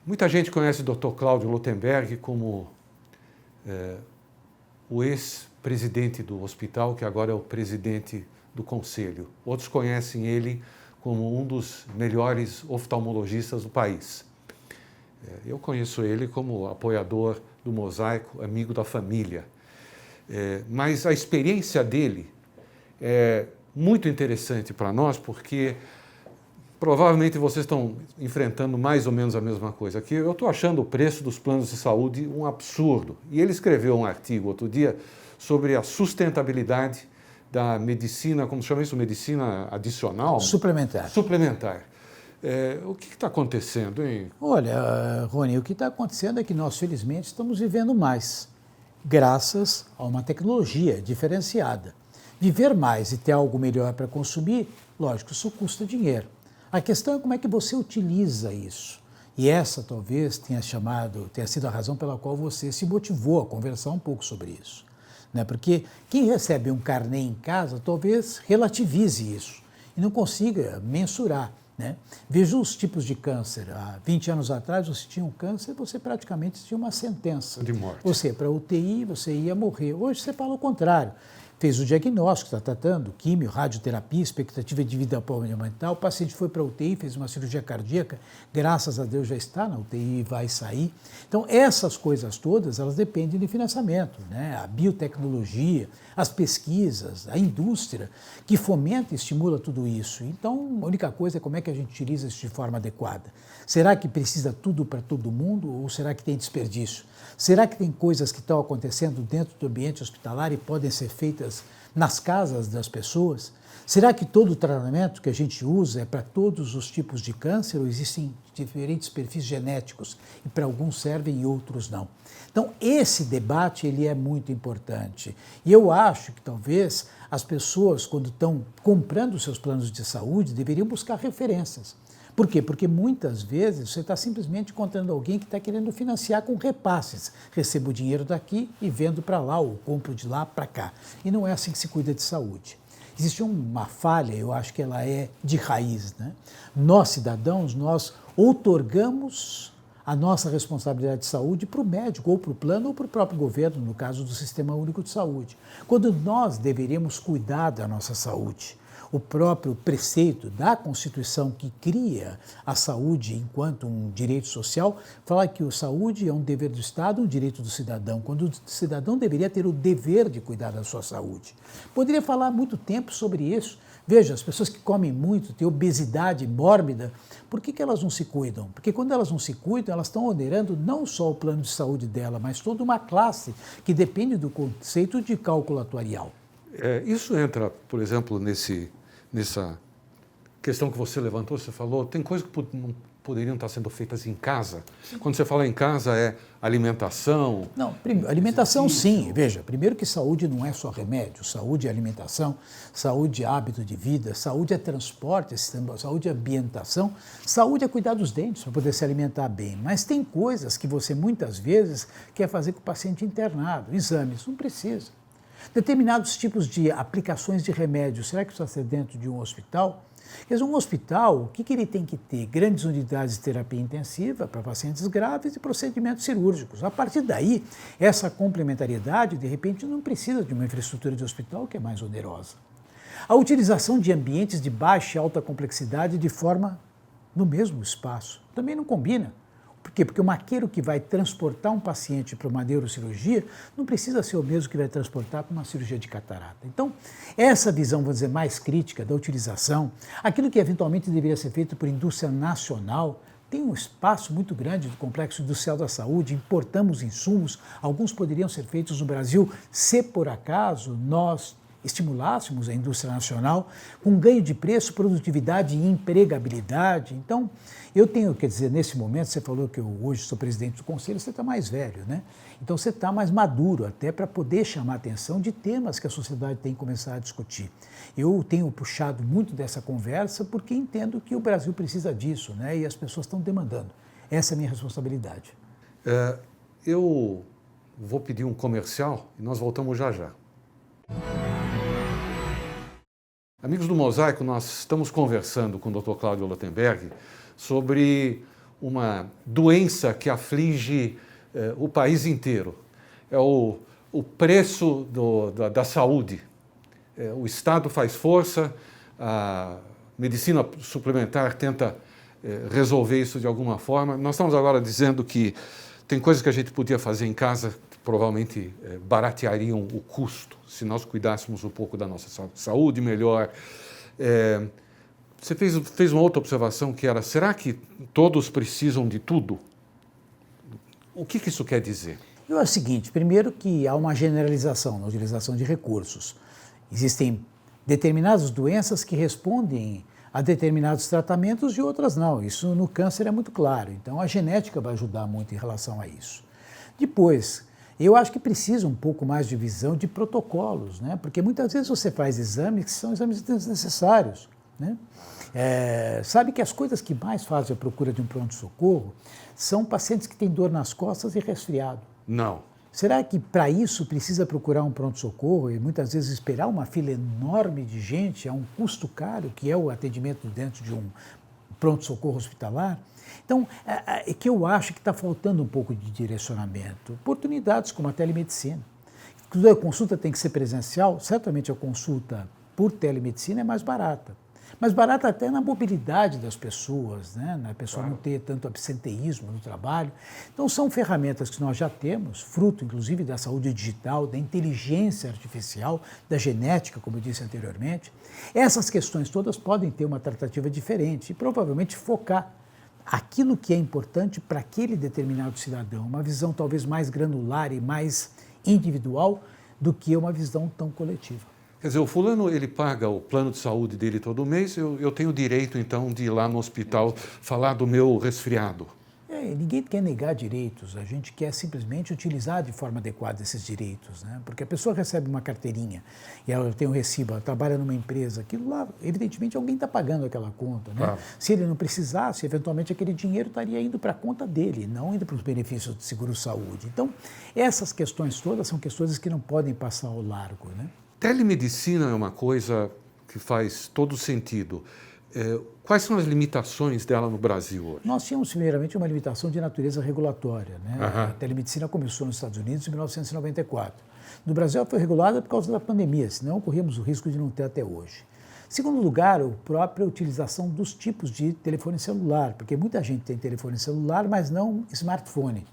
Muita gente conhece o Dr. Cláudio Lotenberg como o ex-presidente do hospital, que agora é o presidente do conselho. Outros conhecem ele como um dos melhores oftalmologistas do país. Eu conheço ele como apoiador do Mosaico, amigo da família. Mas a experiência dele é muito interessante para nós, porque provavelmente vocês estão enfrentando mais ou menos a mesma coisa aqui. Eu estou achando o preço dos planos de saúde um absurdo. E ele escreveu um artigo outro dia sobre a sustentabilidade da medicina, como se chama isso? Medicina adicional? Suplementar. Suplementar. O que está acontecendo, hein? Olha, Rony, o que está acontecendo é que nós, felizmente, estamos vivendo mais, graças a uma tecnologia diferenciada. Viver mais e ter algo melhor para consumir, lógico, isso custa dinheiro. A questão é como é que você utiliza isso. E essa talvez tenha sido a razão pela qual você se motivou a conversar um pouco sobre isso. Né? Porque quem recebe um carnê em casa talvez relativize isso e não consiga mensurar. Né? Veja os tipos de câncer. Há 20 anos atrás, você tinha um câncer, você praticamente tinha uma sentença de morte. Você ia para a UTI, você ia morrer. Hoje você fala o contrário. Fez o diagnóstico, está tratando, químio, radioterapia, expectativa de vida mental, o paciente foi para a UTI, fez uma cirurgia cardíaca, graças a Deus já está na UTI e vai sair. Então, essas coisas todas, elas dependem de financiamento, né? A biotecnologia, as pesquisas, a indústria, que fomenta e estimula tudo isso. Então, a única coisa é como é que a gente utiliza isso de forma adequada. Será que precisa tudo para todo mundo ou será que tem desperdício? Será que tem coisas que estão acontecendo dentro do ambiente hospitalar e podem ser feitas nas casas das pessoas? Será que todo o tratamento que a gente usa é para todos os tipos de câncer ou existem diferentes perfis genéticos e para alguns servem e outros não? Então, esse debate ele é muito importante. E eu acho que talvez as pessoas, quando estão comprando seus planos de saúde, deveriam buscar referências. Por quê? Porque muitas vezes você está simplesmente encontrando alguém que está querendo financiar com repasses. Recebo o dinheiro daqui e vendo para lá ou compro de lá para cá. E não é assim que se cuida de saúde. Existe uma falha, eu acho que ela é de raiz, né? Nós, cidadãos, nós outorgamos a nossa responsabilidade de saúde para o médico, ou para o plano, ou para o próprio governo, no caso do Sistema Único de Saúde. Quando nós deveríamos cuidar da nossa saúde. O próprio preceito da Constituição que cria a saúde enquanto um direito social fala que a saúde é um dever do Estado, um direito do cidadão, quando o cidadão deveria ter o dever de cuidar da sua saúde. Poderia falar muito tempo sobre isso. Veja, as pessoas que comem muito, têm obesidade mórbida, por que elas não se cuidam? Porque quando elas não se cuidam, elas estão onerando não só o plano de saúde dela, mas toda uma classe que depende do conceito de cálculo atuarial. Isso entra, por exemplo, nessa questão que você levantou, você falou, tem coisas que não poderiam estar sendo feitas em casa. Quando você fala em casa, é alimentação? Não, alimentação sim. Veja, primeiro que saúde não é só remédio, saúde é alimentação, saúde é hábito de vida, saúde é transporte, saúde é ambientação, saúde é cuidar dos dentes para poder se alimentar bem. Mas tem coisas que você muitas vezes quer fazer com o paciente internado, exames, não precisa. Determinados tipos de aplicações de remédios, será que precisa ser dentro de um hospital? Quer dizer, um hospital, o que ele tem que ter? Grandes unidades de terapia intensiva para pacientes graves e procedimentos cirúrgicos. A partir daí, essa complementariedade, de repente, não precisa de uma infraestrutura de hospital que é mais onerosa. A utilização de ambientes de baixa e alta complexidade de forma no mesmo espaço também não combina. Por quê? Porque o maqueiro que vai transportar um paciente para uma neurocirurgia não precisa ser o mesmo que vai transportar para uma cirurgia de catarata. Então, essa visão, vou dizer, mais crítica da utilização, aquilo que eventualmente deveria ser feito por indústria nacional, tem um espaço muito grande do complexo industrial da saúde, importamos insumos, alguns poderiam ser feitos no Brasil, se por acaso nós estimulássemos a indústria nacional com ganho de preço, produtividade e empregabilidade. Então, eu tenho, quer dizer, nesse momento, você falou que eu hoje sou presidente do conselho, você está mais velho, né? Então você está mais maduro até para poder chamar a atenção de temas que a sociedade tem que começar a discutir. Eu tenho puxado muito dessa conversa porque entendo que o Brasil precisa disso, né? E as pessoas estão demandando. Essa é a minha responsabilidade. Eu vou pedir um comercial e nós voltamos já já. Amigos do Mosaico, nós estamos conversando com o Dr. Cláudio Lotenberg sobre uma doença que aflige o país inteiro. É o preço da saúde. O Estado faz força, a medicina suplementar tenta resolver isso de alguma forma. Nós estamos agora dizendo que tem coisas que a gente podia fazer em casa que provavelmente barateariam o custo, se nós cuidássemos um pouco da nossa saúde melhor. Você fez uma outra observação que era, será que todos precisam de tudo? O que isso quer dizer? É o seguinte, primeiro que há uma generalização na utilização de recursos. Existem determinadas doenças que respondem a determinados tratamentos e outras não. Isso no câncer é muito claro. Então a genética vai ajudar muito em relação a isso. Depois, eu acho que precisa um pouco mais de visão de protocolos, né? Porque muitas vezes você faz exames que são exames desnecessários, né? Sabe que as coisas que mais fazem a procura de um pronto-socorro são pacientes que têm dor nas costas e resfriado. Não. Será que para isso precisa procurar um pronto-socorro e muitas vezes esperar uma fila enorme de gente a um custo caro, que é o atendimento dentro de um pronto-socorro hospitalar? Então, é que eu acho que está faltando um pouco de direcionamento. Oportunidades como a telemedicina. A consulta tem que ser presencial, certamente a consulta por telemedicina é mais barata. Mais barata até na mobilidade das pessoas, né? A pessoa não ter tanto absenteísmo no trabalho. Então, são ferramentas que nós já temos, fruto, inclusive, da saúde digital, da inteligência artificial, da genética, como eu disse anteriormente. Essas questões todas podem ter uma tratativa diferente e, provavelmente, focar aquilo que é importante para aquele determinado cidadão, uma visão talvez mais granular e mais individual do que uma visão tão coletiva. Quer dizer, o fulano, ele paga o plano de saúde dele todo mês, eu tenho o direito, então, de ir lá no hospital falar do meu resfriado. Ninguém quer negar direitos, a gente quer simplesmente utilizar de forma adequada esses direitos, né? Porque a pessoa recebe uma carteirinha e ela tem um recibo, ela trabalha numa empresa, aquilo lá, evidentemente, alguém está pagando aquela conta, né? Claro. Se ele não precisasse, eventualmente aquele dinheiro estaria indo para a conta dele, não indo para os benefícios do seguro-saúde. Então, essas questões todas são questões que não podem passar ao largo, né? Telemedicina é uma coisa que faz todo sentido. Quais são as limitações dela no Brasil hoje? Nós tínhamos, primeiramente, uma limitação de natureza regulatória, né? A telemedicina começou nos Estados Unidos em 1994. No Brasil, ela foi regulada por causa da pandemia, senão corríamos o risco de não ter até hoje. Segundo lugar, a própria utilização dos tipos de telefone celular, porque muita gente tem telefone celular, mas não smartphone.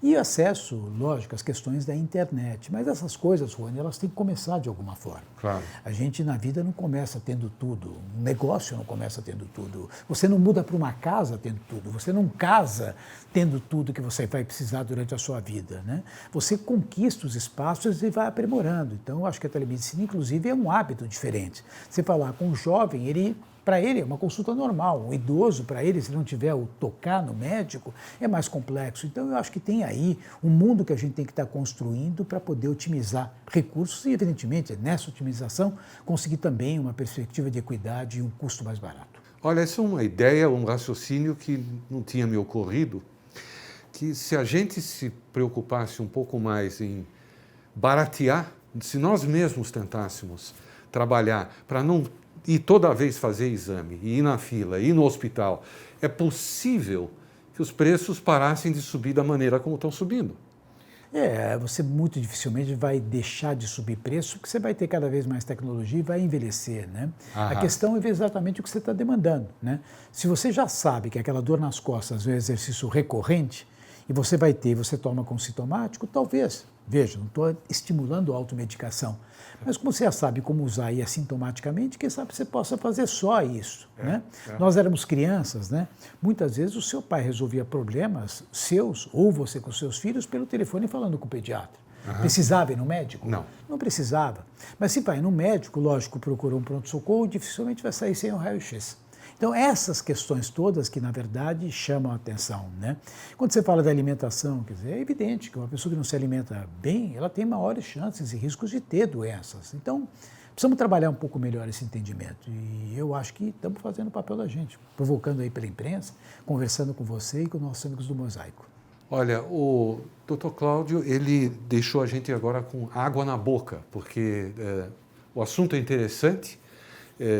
E o acesso, lógico, às questões da internet. Mas essas coisas, Rony, elas têm que começar de alguma forma. Claro. A gente na vida não começa tendo tudo, um negócio não começa tendo tudo. Você não muda para uma casa tendo tudo, você não casa tendo tudo que você vai precisar durante a sua vida, né? Você conquista os espaços e vai aprimorando. Então, eu acho que a telemedicina, inclusive, é um hábito diferente. Você falar com um jovem, para ele é uma consulta normal. Um idoso, para ele, se não tiver o tocar no médico, é mais complexo. Então, eu acho que tem aí um mundo que a gente tem que estar construindo para poder otimizar recursos e, evidentemente, nessa otimização, conseguir também uma perspectiva de equidade e um custo mais barato. Olha, essa é uma ideia, um raciocínio que não tinha me ocorrido, que se a gente se preocupasse um pouco mais em baratear, se nós mesmos tentássemos trabalhar para não ir toda vez fazer exame, ir na fila, ir no hospital, é possível que os preços parassem de subir da maneira como estão subindo. Você muito dificilmente vai deixar de subir preço, porque você vai ter cada vez mais tecnologia e vai envelhecer, né? A questão é exatamente o que você está demandando, né? Se você já sabe que aquela dor nas costas é um exercício recorrente, e você vai ter, você toma com sintomático, talvez. Veja, não estou estimulando a automedicação, mas como você já sabe como usar e assintomaticamente, quem sabe você possa fazer só isso, né? Nós éramos crianças, né? Muitas vezes o seu pai resolvia problemas seus, ou você com seus filhos, pelo telefone falando com o pediatra. Precisava ir no médico? Não. Não precisava. Mas se vai no médico, lógico, procurou um pronto-socorro, dificilmente vai sair sem um raio-x. Então, essas questões todas que, na verdade, chamam a atenção, né? Quando você fala da alimentação, quer dizer, é evidente que uma pessoa que não se alimenta bem, ela tem maiores chances e riscos de ter doenças. Então, precisamos trabalhar um pouco melhor esse entendimento. E eu acho que estamos fazendo o papel da gente, provocando aí pela imprensa, conversando com você e com nossos amigos do Mosaico. Olha, o Dr. Cláudio, ele deixou a gente agora com água na boca, porque o assunto é interessante,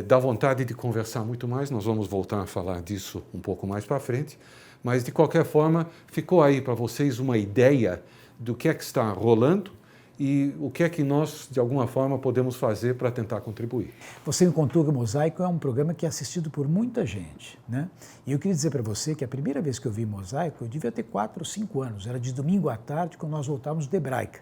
dá vontade de conversar muito mais, nós vamos voltar a falar disso um pouco mais para frente, Mas, de qualquer forma, ficou aí para vocês uma ideia do que é que está rolando e o que é que nós, de alguma forma, podemos fazer para tentar contribuir. Você me contou que o Mosaico é um programa que é assistido por muita gente, né? E eu queria dizer para você que a primeira vez que eu vi Mosaico, eu devia ter 4 ou 5 anos. Era de domingo à tarde, quando nós voltávamos de Hebraica.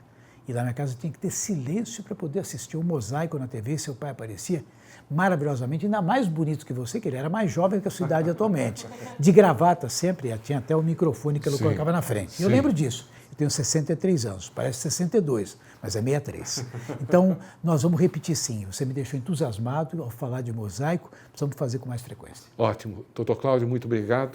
E lá na minha casa tinha que ter silêncio para poder assistir o Mosaico na TV. Seu pai aparecia maravilhosamente, ainda mais bonito que você, que ele era mais jovem que a sua idade atualmente. De gravata sempre, tinha até o microfone que ele colocava na frente. Eu lembro disso. Eu tenho 63 anos, parece 62, mas é 63. Então, nós vamos repetir sim. Você me deixou entusiasmado ao falar de Mosaico, precisamos fazer com mais frequência. Ótimo. Dr. Cláudio, muito obrigado.